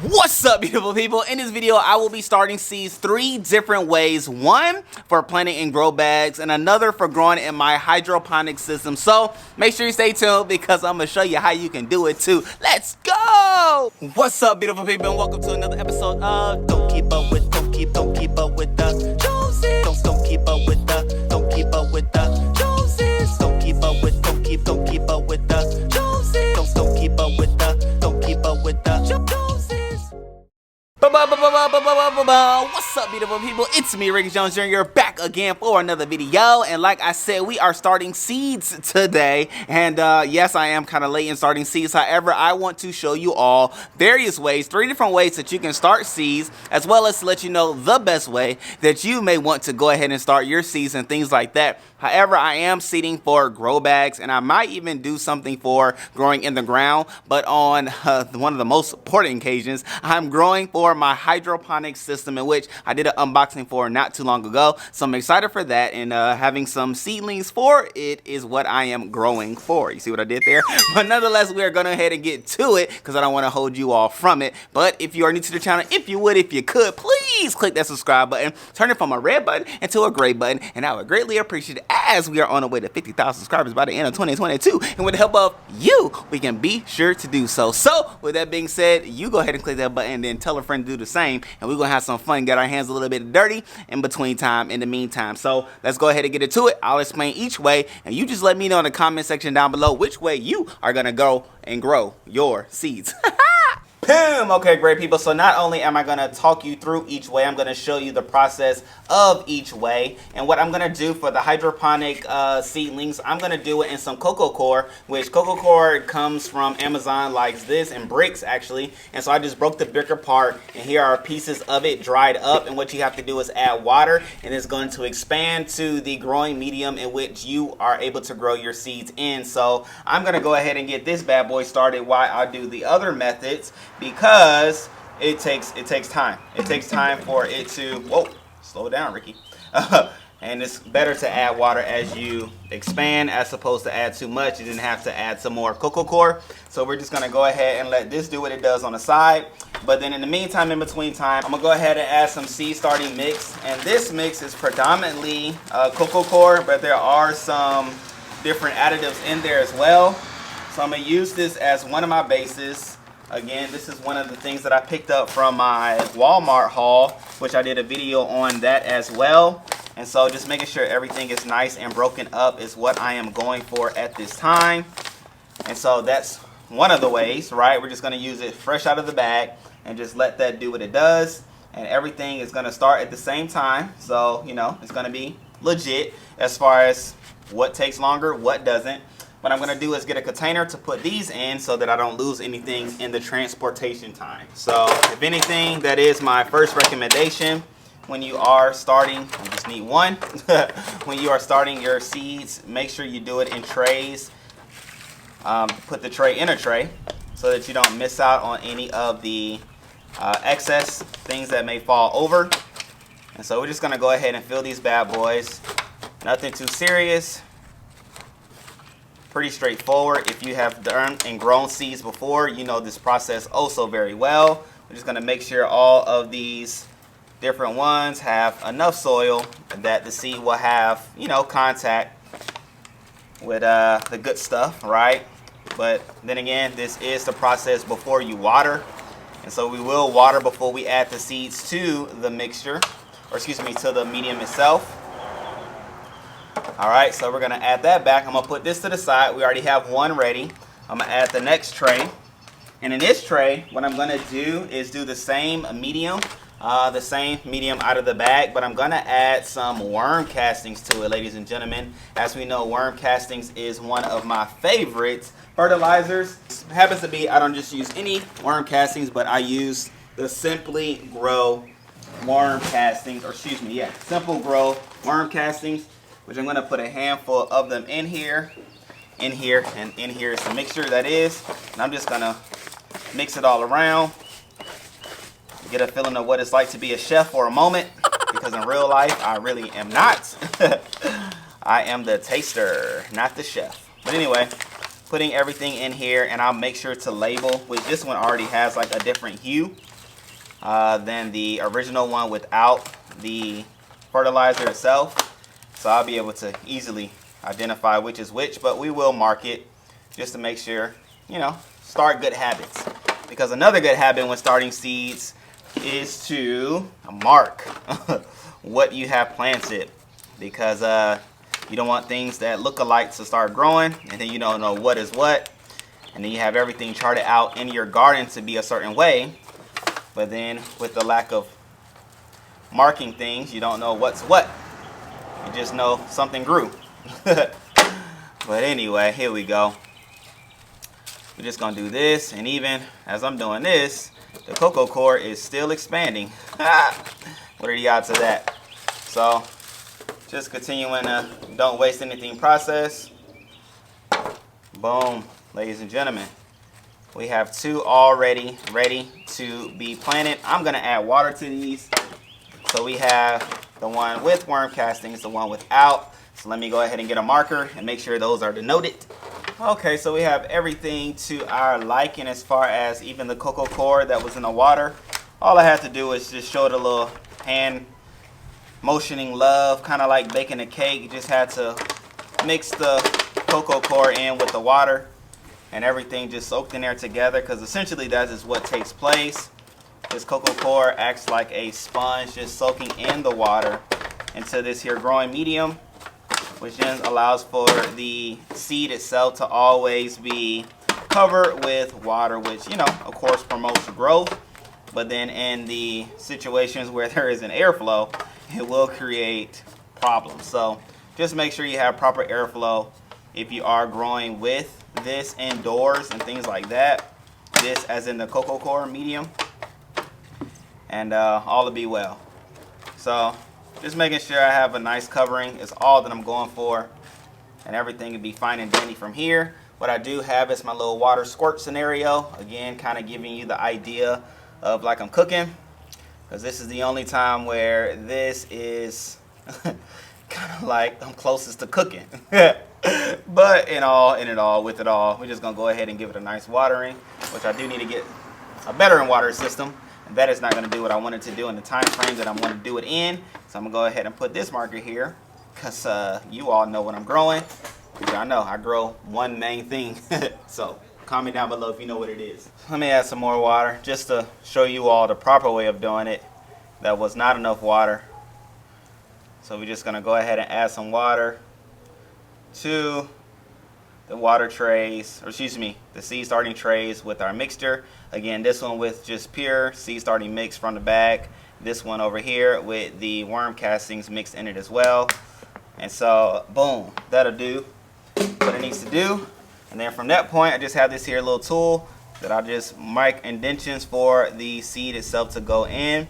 What's up, beautiful people? In this video, I will be starting seeds 3 different ways. One for planting in grow bags and another for growing in my hydroponic system. So make sure you stay tuned because I'm gonna show you how you can do it too. Let's go! What's up, beautiful people, and welcome to another episode of Don't Keep Up With the Joneses. Don't keep up with the Joneses. Don't keep up with the Joneses. Don't keep up with the Joneses. Don't keep up with the Joneses. What's up, beautiful people? It's me, Ricky Jones Jr. back again for another video. And like I said, we are starting seeds today. And yes, I am kind of late in starting seeds. However, I want to show you all various ways, 3 different ways that you can start seeds, as well as to let you know the best way that you may want to go ahead and start your seeds and things like that. However, I am seeding for grow bags, and I might even do something for growing in the ground. But on one of the most important occasions, I'm growing for my hydroponic system, in which I did an unboxing for not too long ago. So I'm excited for that, and having some seedlings for it is what I am growing for. You see what I did there? But nonetheless, we are going to go ahead and get to it because I don't want to hold you all from it. But if you are new to the channel, if you could, please click that subscribe button, turn it from a red button into a gray button, and I would greatly appreciate it, as we are on the way to 50,000 subscribers by the end of 2022. And with the help of you, we can be sure to do so. So with that being said, you go ahead and click that button and then tell a friend to do the same, and we're gonna have some fun, get our hands a little bit dirty in the meantime. So let's go ahead and get into it. I'll explain each way, and you just let me know in the comment section down below which way you are gonna go and grow your seeds. Boom! Okay, great people. So not only am I going to talk you through each way, I'm going to show you the process of each way. And what I'm going to do for the hydroponic seedlings, I'm going to do it in some coco coir, which coco coir comes from Amazon like this, in bricks actually. And so I just broke the brick apart, and here are pieces of it dried up. And what you have to do is add water, and it's going to expand to the growing medium in which you are able to grow your seeds in. So I'm going to go ahead and get this bad boy started while I do the other methods, because it takes time. It takes time for it to, whoa, slow down, Ricky. And it's better to add water as you expand as opposed to add too much. You didn't have to add some more coco coir. So we're just gonna go ahead and let this do what it does on the side. But then in the meantime, in between time, I'm gonna go ahead and add some seed starting mix. And this mix is predominantly coco coir, but there are some different additives in there as well. So I'm gonna use this as one of my bases. Again, this is one of the things that I picked up from my Walmart haul, which I did a video on that as well. And so just making sure everything is nice and broken up is what I am going for at this time. And so that's one of the ways, right? We're just going to use it fresh out of the bag and just let that do what it does. And everything is going to start at the same time. So, you know, it's going to be legit as far as what takes longer, what doesn't. What I'm going to do is get a container to put these in so that I don't lose anything in the transportation time. So if anything, that is my first recommendation when you are starting. You just need one. When you are starting your seeds, make sure you do it in trays. Put the tray in a tray so that you don't miss out on any of the excess things that may fall over. And so we're just going to go ahead and fill these bad boys. Nothing too serious. Pretty straightforward. If you have done and grown seeds before, you know this process oh so very well. We're just going to make sure all of these different ones have enough soil that the seed will have, you know, contact with the good stuff, right? But then again, this is the process before you water. And so we will water before we add the seeds to the mixture, or excuse me, to the medium itself. All right, so we're gonna add that back. I'm gonna put this to the side. We already have one ready. I'm gonna add the next tray. And in this tray, what I'm gonna do is do the same medium out of the bag, but I'm gonna add some worm castings to it, ladies and gentlemen. As we know, worm castings is one of my favorite fertilizers. It happens to be, I don't just use any worm castings, but I use the Simply Grow worm castings, or excuse me, yeah, Simple Grow worm castings, which I'm going to put a handful of them in here, and in here is the mixture that is. And I'm just going to mix it all around, get a feeling of what it's like to be a chef for a moment, because in real life, I really am not. I am the taster, not the chef. But anyway, putting everything in here, and I'll make sure to label, which this one already has like a different hue. than the original one without the fertilizer itself. So I'll be able to easily identify which is which, but we will mark it just to make sure, you know, start good habits. Because another good habit when starting seeds is to mark what you have planted, because you don't want things that look alike to start growing and then you don't know what is what, and then you have everything charted out in your garden to be a certain way, but then with the lack of marking things, you don't know what's what. You just know something grew. But anyway, here we go. We're just gonna do this, and even as I'm doing this, the cocoa core is still expanding. What are the odds of that? So just continuing to don't waste anything process. Boom, ladies and gentlemen. We have 2 already ready to be planted. I'm gonna add water to these. So we have the one with worm castings, the one without. So let me go ahead and get a marker and make sure those are denoted. Okay, so we have everything to our liking as far as even the cocoa core that was in the water. All I had to do is just show it a little hand motioning love, kind of like baking a cake. You just had to mix the cocoa core in with the water and everything just soaked in there together, because essentially that is what takes place. This cocoa core acts like a sponge, just soaking in the water into this here growing medium, which then allows for the seed itself to always be covered with water, which, you know, of course promotes growth. But then in the situations where there is an airflow, it will create problems. So just make sure you have proper airflow if you are growing with this indoors and things like that. This as in the cocoa core medium, and all will be well. So just making sure I have a nice covering is all that I'm going for, and everything will be fine and dandy from here. What I do have is my little water squirt scenario, again kind of giving you the idea of like I'm cooking, because this is the only time where this is kind of like I'm closest to cooking. But with it all, we're just gonna go ahead and give it a nice watering, which I do need to get a better water system, and that is not gonna do what I wanted to do in the time frame that I want to do it in. So I'm gonna go ahead and put this marker here, because you all know what I'm growing. I know I grow one main thing. So comment down below if you know what it is. Let me add some more water just to show you all the proper way of doing it. That was not enough water. So we're just gonna go ahead and add some water to the water trays, or excuse me, the seed starting trays with our mixture. Again, this one with just pure seed starting mix from the bag. This one over here with the worm castings mixed in it as well. And so, boom, that'll do what it needs to do. And then from that point, I just have this here little tool that I'll just mark indentions for the seed itself to go in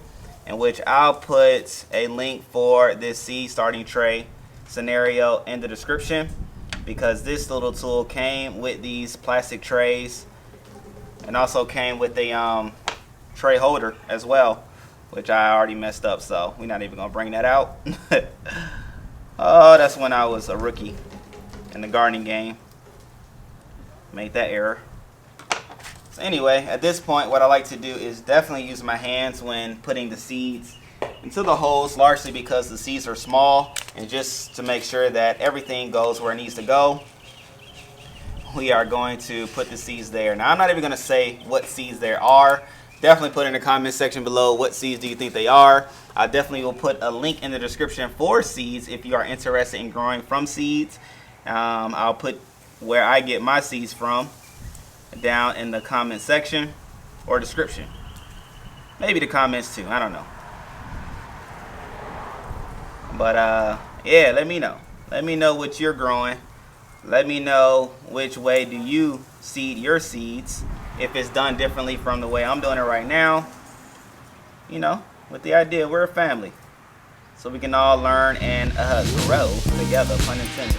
which I'll put a link for this seed starting tray scenario in the description, because this little tool came with these plastic trays and also came with a tray holder as well, which I already messed up, so we're not even gonna bring that out. Oh, that's when I was a rookie in the gardening game. Made that error. So anyway, at this point, what I like to do is definitely use my hands when putting the seeds into the holes, largely because the seeds are small, and just to make sure that everything goes where it needs to go, we are going to put the seeds there. Now, I'm not even going to say what seeds there are. Definitely put in the comment section below what seeds do you think they are. I definitely will put a link in the description for seeds if you are interested in growing from seeds. I'll put where I get my seeds from down in the comment section or description. Maybe the comments too, I don't know. But yeah, let me know. Let me know what you're growing. Let me know which way do you seed your seeds, if it's done differently from the way I'm doing it right now. You know, with the idea we're a family, so we can all learn and grow together, pun intended.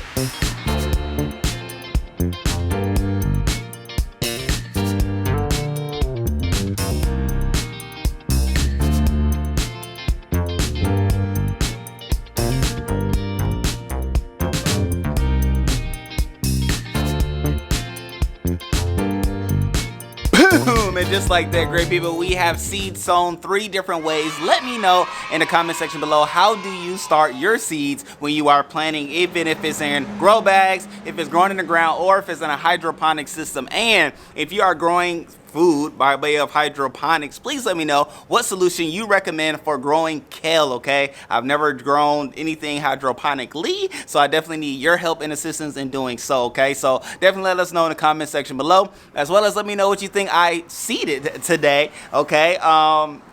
just like that, great people, we have seeds sown 3 different ways. Let me know in the comment section below, how do you start your seeds when you are planting, even if it's in grow bags, if it's growing in the ground, or if it's in a hydroponic system. And if you are growing food by way of hydroponics, please let me know what solution you recommend for growing kale. Okay, I've never grown anything hydroponically, so I definitely need your help and assistance in doing so. Okay, so definitely let us know in the comment section below, as well as let me know what you think I seeded today. Okay,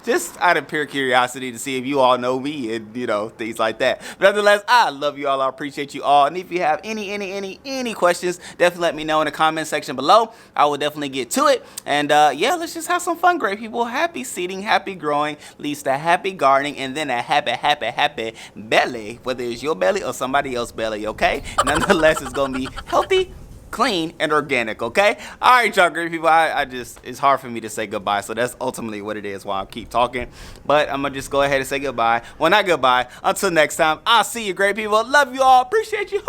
just out of pure curiosity to see if you all know me and, you know, things like that. But nonetheless, I love you all. I appreciate you all. And if you have any questions, definitely let me know in the comment section below. I will definitely get to it. And yeah, let's just have some fun, great people. Happy seeding, happy growing leads to happy gardening, and then a happy belly, whether it's your belly or somebody else's belly. Okay, nonetheless, it's gonna be healthy, clean, and organic. Okay, all right, y'all great people, I just, it's hard for me to say goodbye, so that's ultimately what it is while I keep talking. But I'm gonna just go ahead and say goodbye. Well, not goodbye, until next time. I'll see you, great people. Love you all, appreciate you.